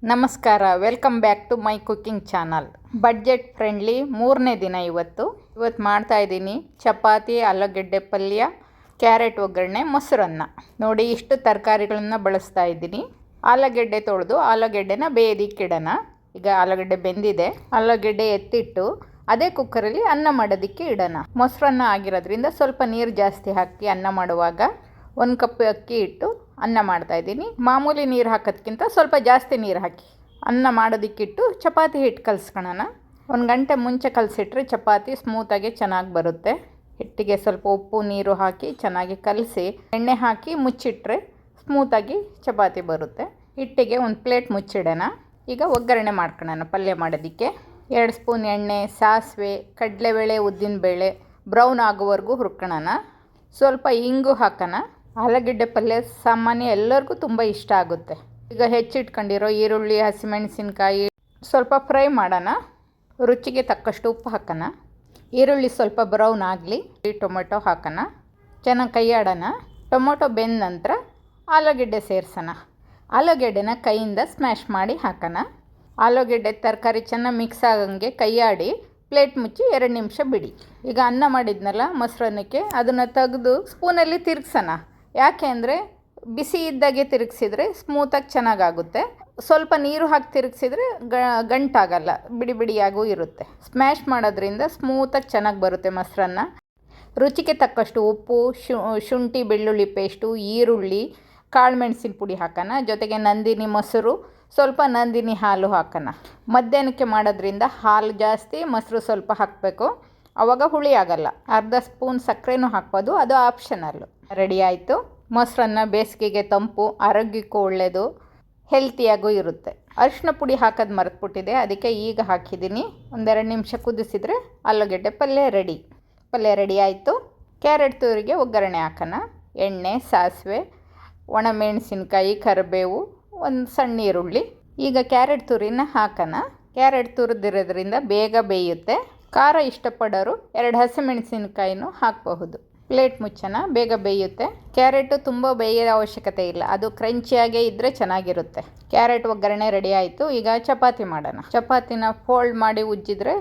ನಮಸ್ಕಾರ, welcome back to my cooking channel. Budget friendly ಮೂರನೇ ದಿನ ಇವತ್ತು ಮಾಡ್ತಾ ಇದ್ದೀನಿ ಚಪಾತಿ, ಆಲೂಗೆಡ್ಡೆ ಪಲ್ಯ, ಕ್ಯಾರೆಟ್ ಒಗ್ಗರಣೆ, ಮೊಸರನ್ನ. ನೋಡಿ, ಇಷ್ಟು ತರಕಾರಿಗಳನ್ನ ಬಳಸ್ತಾ ಇದ್ದೀನಿ. ಆಲೂಗೆಡ್ಡೆ ತೊಳೆದು ಆಲೂಗೆಡ್ಡೆನ ಬೇಯೋದಕ್ಕಿಡೋಣ. ಈಗ ಆಲೂಗೆಡ್ಡೆ ಬೆಂದಿದೆ. ಆಲೂಗೆಡ್ಡೆ ಎತ್ತಿಟ್ಟು ಅದೇ ಕುಕ್ಕರಲ್ಲಿ ಅನ್ನ ಮಾಡೋದಕ್ಕೆ ಇಡೋಣ. ಮೊಸರನ್ನ ಆಗಿರೋದ್ರಿಂದ ಸ್ವಲ್ಪ ನೀರು ಜಾಸ್ತಿ ಹಾಕಿ ಅನ್ನ ಮಾಡುವಾಗ 1 ಕಪ್ ಅಕ್ಕಿ ಇಟ್ಟು ಅನ್ನ ಮಾಡ್ತಾಯಿದ್ದೀನಿ. ಮಾಮೂಲಿ ನೀರು ಹಾಕೋದಕ್ಕಿಂತ ಸ್ವಲ್ಪ ಜಾಸ್ತಿ ನೀರು ಹಾಕಿ ಅನ್ನ ಮಾಡೋದಕ್ಕಿಟ್ಟು ಚಪಾತಿ ಹಿಟ್ಟು ಕಲಿಸ್ಕೊಳ್ಳೋಣ. 1 ಗಂಟೆ ಮುಂಚೆ ಕಲಸಿಟ್ರೆ ಚಪಾತಿ ಸ್ಮೂತಾಗಿ ಚೆನ್ನಾಗಿ ಬರುತ್ತೆ. ಹಿಟ್ಟಿಗೆ ಸ್ವಲ್ಪ ಉಪ್ಪು ನೀರು ಹಾಕಿ ಚೆನ್ನಾಗಿ ಕಲಸಿ ಎಣ್ಣೆ ಹಾಕಿ ಮುಚ್ಚಿಟ್ರೆ ಸ್ಮೂತಾಗಿ ಚಪಾತಿ ಬರುತ್ತೆ. ಹಿಟ್ಟಿಗೆ 1 ಪ್ಲೇಟ್ ಮುಚ್ಚಿಡೋಣ. ಈಗ ಒಗ್ಗರಣೆ ಮಾಡ್ಕೊಳ್ಳೋಣ. ಪಲ್ಯ ಮಾಡೋದಕ್ಕೆ 2 ಸ್ಪೂನ್ ಎಣ್ಣೆ, ಸಾಸಿವೆ, ಕಡಲೆಬೇಳೆ, ಉದ್ದಿನಬೇಳೆ ಬ್ರೌನ್ ಆಗೋವರೆಗೂ ಹುರ್ಕೊಳ್ಳೋಣ. ಸ್ವಲ್ಪ ಇಂಗು ಹಾಕೋಣ. ಆಲೂಗೆಡ್ಡೆ ಪಲ್ಯ ಸಾಮಾನ್ಯ ಎಲ್ಲರಿಗೂ ತುಂಬ ಇಷ್ಟ ಆಗುತ್ತೆ. ಈಗ ಹೆಚ್ಚಿಟ್ಕೊಂಡಿರೋ ಈರುಳ್ಳಿ, ಹಸಿಮೆಣಸಿನ್ಕಾಯಿ ಸ್ವಲ್ಪ ಫ್ರೈ ಮಾಡೋಣ. ರುಚಿಗೆ ತಕ್ಕಷ್ಟು ಉಪ್ಪು ಹಾಕೋಣ. ಈರುಳ್ಳಿ ಸ್ವಲ್ಪ ಬ್ರೌನ್ ಆಗಲಿ. ಟೊಮೆಟೊ ಹಾಕೋಣ. ಚೆನ್ನಾಗಿ ಕೈಯಾಡೋಣ. ಟೊಮೊಟೊ ಬೆಂದ ನಂತರ ಆಲೂಗೆಡ್ಡೆ ಸೇರಿಸೋಣ. ಆಲೂಗೆಡ್ಡೆನ ಕೈಯಿಂದ ಸ್ಮ್ಯಾಶ್ ಮಾಡಿ ಹಾಕೋಣ. ಆಲೂಗೆಡ್ಡೆ ತರಕಾರಿ ಚೆನ್ನಾಗಿ ಮಿಕ್ಸ್ ಆಗಂಗೆ ಕೈಯಾಡಿ ಪ್ಲೇಟ್ ಮುಚ್ಚಿ 2 ನಿಮಿಷ ಬಿಡಿ. ಈಗ ಅನ್ನ ಮಾಡಿದ್ನಲ್ಲ ಮೊಸರನ್ನಕ್ಕೆ, ಅದನ್ನು ತೆಗೆದು ಸ್ಪೂನಲ್ಲಿ ತಿರುಗ್ಸೋಣ. ಯಾಕೆ ಅಂದರೆ ಬಿಸಿ ಇದ್ದಾಗೆ ತಿರುಗಿಸಿದ್ರೆ ಸ್ಮೂತಾಗಿ ಚೆನ್ನಾಗಾಗುತ್ತೆ. ಸ್ವಲ್ಪ ನೀರು ಹಾಕಿ ತಿರುಗಿಸಿದ್ರೆ ಗಂಟಾಗಲ್ಲ, ಬಿಡಿ ಬಿಡಿಯಾಗೂ ಇರುತ್ತೆ. ಸ್ಮ್ಯಾಶ್ ಮಾಡೋದ್ರಿಂದ ಸ್ಮೂತಾಗಿ ಚೆನ್ನಾಗಿ ಬರುತ್ತೆ ಮೊಸರನ್ನ. ರುಚಿಗೆ ತಕ್ಕಷ್ಟು ಉಪ್ಪು, ಶುಂಠಿ ಬೆಳ್ಳುಳ್ಳಿ ಪೇಸ್ಟು, ಈರುಳ್ಳಿ, ಕಾಳುಮೆಣಸಿನ ಪುಡಿ ಹಾಕೋಣ. ಜೊತೆಗೆ ನಂದಿನಿ ಮೊಸರು, ಸ್ವಲ್ಪ ನಂದಿನಿ ಹಾಲು ಹಾಕೋಣ. ಮಧ್ಯಾಹ್ನಕ್ಕೆ ಮಾಡೋದ್ರಿಂದ ಹಾಲು ಜಾಸ್ತಿ, ಮೊಸರು ಸ್ವಲ್ಪ ಹಾಕಬೇಕು. ಆವಾಗ ಹುಳಿ ಆಗಲ್ಲ. ಅರ್ಧ ಸ್ಪೂನ್ ಸಕ್ಕರೆನೂ ಹಾಕ್ಬೋದು, ಅದು ಆಪ್ಷನಲ್ಲು. ರೆಡಿ ಆಯಿತು. ಮೊಸರನ್ನ ಬೇಸಿಗೆಗೆ ತಂಪು, ಆರೋಗ್ಯಕ್ಕೂ ಒಳ್ಳೆಯದು, ಹೆಲ್ತಿಯಾಗೂ ಇರುತ್ತೆ. ಅರಿಶಿನ ಪುಡಿ ಹಾಕೋದು ಮರೆತುಬಿಟ್ಟಿದೆ, ಅದಕ್ಕೆ ಈಗ ಹಾಕಿದ್ದೀನಿ. 1-2 ನಿಮಿಷ ಕುದಿಸಿದರೆ ಆಲೂಗೆಡ್ಡೆ ಪಲ್ಯ ರೆಡಿ. ಪಲ್ಯ ರೆಡಿ ಆಯಿತು. ಕ್ಯಾರೆಟ್ ತುರಿಗೆ ಒಗ್ಗರಣೆ ಹಾಕೋಣ. ಎಣ್ಣೆ, ಸಾಸಿವೆ, ಒಣಮೆಣಸಿನ್ಕಾಯಿ, ಕರಿಬೇವು, 1 ಸಣ್ಣ ಈರುಳ್ಳಿ. ಈಗ ಕ್ಯಾರೆಟ್ ತುರಿನ ಹಾಕೋಣ. ಕ್ಯಾರೆಟ್ ತುರಿದಿರೋದ್ರಿಂದ ಬೇಗ ಬೇಯುತ್ತೆ. ಖಾರ ಇಷ್ಟಪಡೋರು 2 ಹಸಿಮೆಣಸಿನ್ಕಾಯಿನೂ ಹಾಕಬಹುದು. ಪ್ಲೇಟ್ ಮುಚ್ಚೋಣ, ಬೇಗ ಬೇಯುತ್ತೆ. ಕ್ಯಾರೆಟು ತುಂಬ ಬೇಯೋ ಅವಶ್ಯಕತೆ ಇಲ್ಲ, ಅದು ಕ್ರಂಚಿಯಾಗೇ ಇದ್ದರೆ ಚೆನ್ನಾಗಿರುತ್ತೆ. ಕ್ಯಾರೆಟ್ ಒಗ್ಗರಣೆ ರೆಡಿ ಆಯಿತು. ಈಗ ಚಪಾತಿ ಮಾಡೋಣ. ಚಪಾತಿನ ಫೋಲ್ಡ್ ಮಾಡಿ ಉಜ್ಜಿದ್ರೆ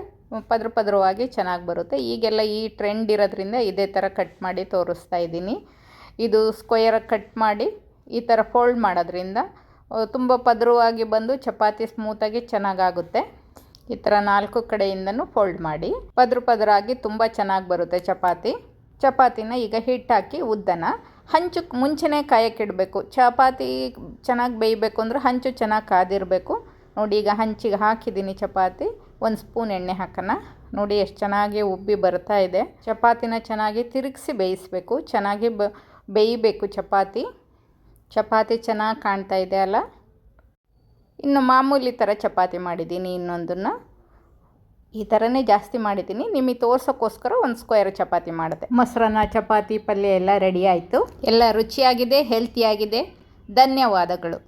ಪದರವಾಗಿ ಚೆನ್ನಾಗಿ ಬರುತ್ತೆ. ಈಗೆಲ್ಲ ಈ ಟ್ರೆಂಡ್ ಇರೋದ್ರಿಂದ ಇದೇ ಥರ ಕಟ್ ಮಾಡಿ ತೋರಿಸ್ತಾ ಇದ್ದೀನಿ. ಇದು ಸ್ಕ್ವೇರಾಗಿ ಕಟ್ ಮಾಡಿ ಈ ಥರ ಫೋಲ್ಡ್ ಮಾಡೋದ್ರಿಂದ ತುಂಬ ಪದರವಾಗಿ ಬಂದು ಚಪಾತಿ ಸ್ಮೂತಾಗಿ ಚೆನ್ನಾಗಾಗುತ್ತೆ. ಈ ಥರ 4 ಕಡೆಯಿಂದನೂ ಫೋಲ್ಡ್ ಮಾಡಿ ಪದರಾಗಿ ತುಂಬ ಚೆನ್ನಾಗಿ ಬರುತ್ತೆ ಚಪಾತಿನ ಈಗ ಹಿಟ್ಟಾಕಿ ಉದ್ದನ ಹಂಚಕ್ಕೆ ಮುಂಚೆನೇ ಕಾಯಕ್ಕಿಡಬೇಕು. ಚಪಾತಿ ಚೆನ್ನಾಗಿ ಬೇಯಬೇಕು ಅಂದರೆ ಹಂಚು ಚೆನ್ನಾಗಿ ಕಾದಿರಬೇಕು. ನೋಡಿ, ಈಗ ಹಂಚಿಗೆ ಹಾಕಿದ್ದೀನಿ ಚಪಾತಿ. 1 ಸ್ಪೂನ್ ಎಣ್ಣೆ ಹಾಕೋಣ. ನೋಡಿ ಎಷ್ಟು ಚೆನ್ನಾಗಿ ಉಬ್ಬಿ ಬರ್ತಾ ಇದೆ. ಚಪಾತಿನ ಚೆನ್ನಾಗಿ ತಿರುಗಿಸಿ ಬೇಯಿಸಬೇಕು. ಚೆನ್ನಾಗಿ ಬೇಯಬೇಕು ಚಪಾತಿ ಚೆನ್ನಾಗಿ ಕಾಣ್ತಾ ಇದೆ ಅಲ್ಲ. ಇನ್ನು ಮಾಮೂಲಿ ಥರ ಚಪಾತಿ ಮಾಡಿದ್ದೀನಿ. ಇನ್ನೊಂದನ್ನು ಈ ಥರನೇ ಜಾಸ್ತಿ ಮಾಡಿದ್ದೀನಿ. ನಿಮಗೆ ತೋರ್ಸೋಕ್ಕೋಸ್ಕರ 1 ಸ್ಕ್ವೇರ್ ಚಪಾತಿ ಮಾಡಿದೆ. ಮೊಸರನ್ನ, ಚಪಾತಿ, ಪಲ್ಯ ಎಲ್ಲ ರೆಡಿ ಆಯಿತು. ಎಲ್ಲ ರುಚಿಯಾಗಿದೆ, ಹೆಲ್ತಿಯಾಗಿದೆ. ಧನ್ಯವಾದಗಳು.